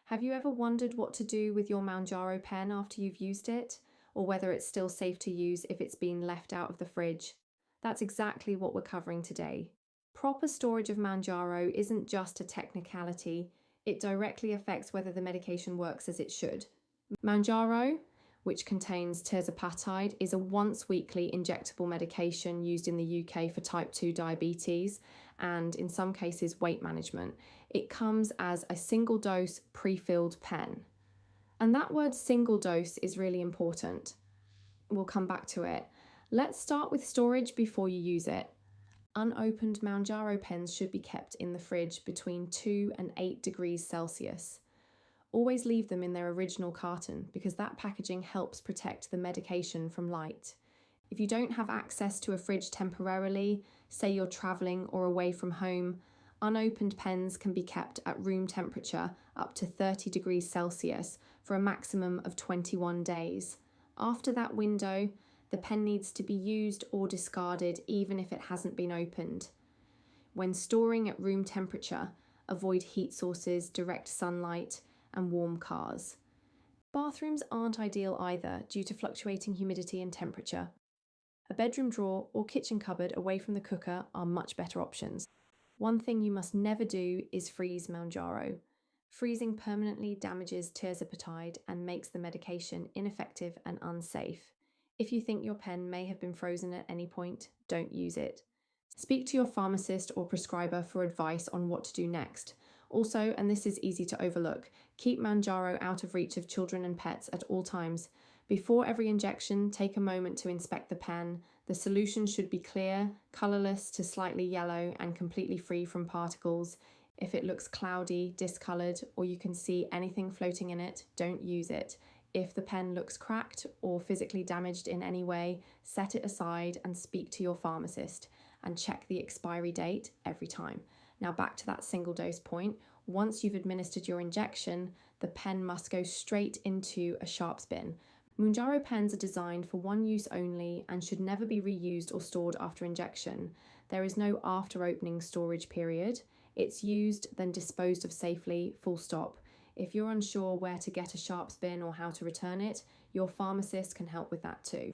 Have you ever wondered what to do with your Mounjaro pen after you've used it, or whether it's still safe to use if it's been left out of the fridge? That's exactly what we're covering today. Proper storage of Mounjaro isn't just a technicality, it directly affects whether the medication works as it should. Mounjaro, which contains tirzepatide, is a once-weekly injectable medication used in the UK for type 2 diabetes and, in some cases, weight management. It comes as a single-dose pre-filled pen. And that word single dose is really important. We'll come back to it. Let's start with storage before you use it. Unopened Mounjaro pens should be kept in the fridge between 2 and 8 degrees Celsius. Always leave them in their original carton because that packaging helps protect the medication from light. If you don't have access to a fridge temporarily, say you're traveling or away from home, unopened pens can be kept at room temperature up to 30 degrees Celsius for a maximum of 21 days. After that window, the pen needs to be used or discarded even if it hasn't been opened. When storing at room temperature, avoid heat sources, direct sunlight, and warm cars. Bathrooms aren't ideal either due to fluctuating humidity and temperature. A bedroom drawer or kitchen cupboard away from the cooker are much better options. One thing you must never do is freeze Mounjaro. Freezing permanently damages tirzepatide and makes the medication ineffective and unsafe. If you think your pen may have been frozen at any point, don't use it. Speak to your pharmacist or prescriber for advice on what to do next. Also, and this is easy to overlook, keep Mounjaro out of reach of children and pets at all times. Before every injection, take a moment to inspect the pen. The solution should be clear, colourless to slightly yellow, and completely free from particles. If it looks cloudy, discoloured, or you can see anything floating in it, don't use it. If the pen looks cracked or physically damaged in any way, set it aside and speak to your pharmacist and check the expiry date every time. Now back to that single dose point. Once you've administered your injection, the pen must go straight into a sharps bin. Mounjaro pens are designed for one use only and should never be reused or stored after injection. There is no after opening storage period. It's used, then disposed of safely, full stop. If you're unsure where to get a sharps bin or how to return it, your pharmacist can help with that too.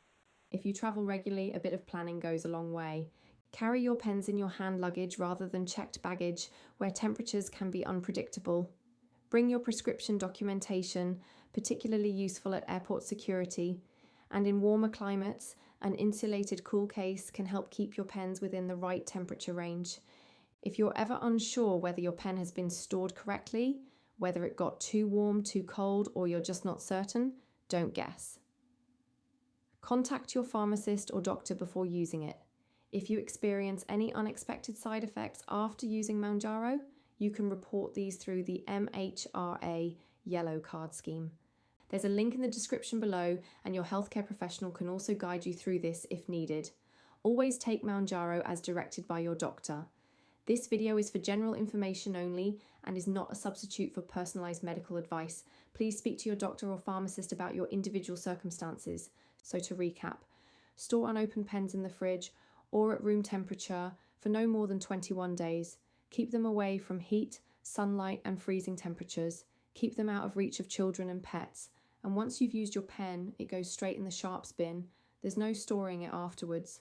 If you travel regularly, a bit of planning goes a long way. Carry your pens in your hand luggage rather than checked baggage, where temperatures can be unpredictable. Bring your prescription documentation, particularly useful at airport security. And in warmer climates, an insulated cool case can help keep your pens within the right temperature range. If you're ever unsure whether your pen has been stored correctly, whether it got too warm, too cold, or you're just not certain, don't guess. Contact your pharmacist or doctor before using it. If you experience any unexpected side effects after using Mounjaro, you can report these through the MHRA Yellow Card scheme. There's a link in the description below, and your healthcare professional can also guide you through this if needed. Always take Mounjaro as directed by your doctor. This video is for general information only and is not a substitute for personalised medical advice. Please speak to your doctor or pharmacist about your individual circumstances. So to recap, store unopened pens in the fridge or at room temperature for no more than 21 days. Keep them away from heat, sunlight and freezing temperatures. Keep them out of reach of children and pets. And once you've used your pen, it goes straight in the sharps bin. There's no storing it afterwards.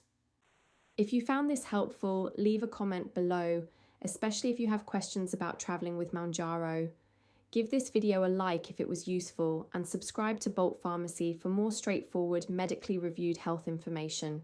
If you found this helpful, leave a comment below, especially if you have questions about travelling with Mounjaro. Give this video a like if it was useful, and subscribe to Bolt Pharmacy for more straightforward, medically reviewed health information.